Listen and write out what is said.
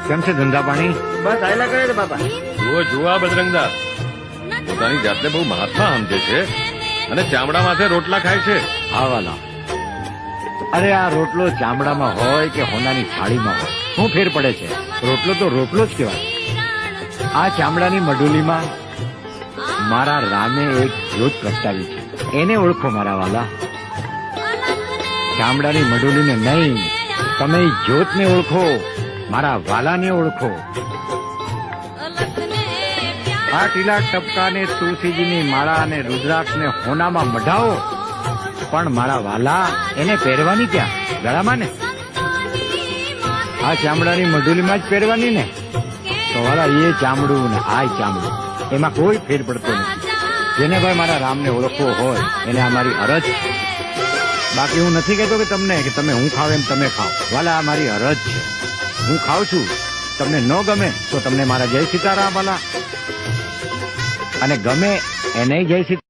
કેમ છે ધંધા પાણી? બસ આયલા કરે છે બાપા. જુઓ આ બજરંગદાસ પોતાની જાતને બહુ મહાત્મા સમજે છે અને ચામડા માથે રોટલા ખાય છે. હા વાલા, અરે આ રોટલો ચામડામાં હોય કે હોનાની થાળીમાં હોય, શું ફેર પડે છે? રોટલો તો રોટલો જ કહેવાય. આ ચામડાની મઢુલીમાં મારા રામે એક જ્યોત પ્રગટાવી છે, એને ઓળખો મારા વાલા. ચામડાની મઢુલીને નહીં, તમે ઈ જ્યોતને ઓળખો, મારા વાલાને ઓળખો. આ ટીલા ટપકાને તુલસીજીની માળા અને રુદ્રાક્ષને હોનામાં મઢાવો, પણ મારા વાલા એને પહેરવાની ક્યાં? ગળામાં ને. આ ચામડાની મઢુલીમાં જ પહેરવાની ને. તો વાલા એ ચામડું ને આ ચામડું એમાં કોઈ ફેર પડતો નથી. જેને ભાઈ મારા રામને ઓળખવો હોય એને આ મારી અરજ છે. બાકી હું નથી કહેતો કે તમને કે તમે હું ખાવ એમ તમે ખાઓ. વાલા આ મારી અરજ છે. હું ખાઉં છું, તમને ન ગમે તો તમને મારા જય સીતારામ વાલા, અને ગમે એને જય સીતારામ.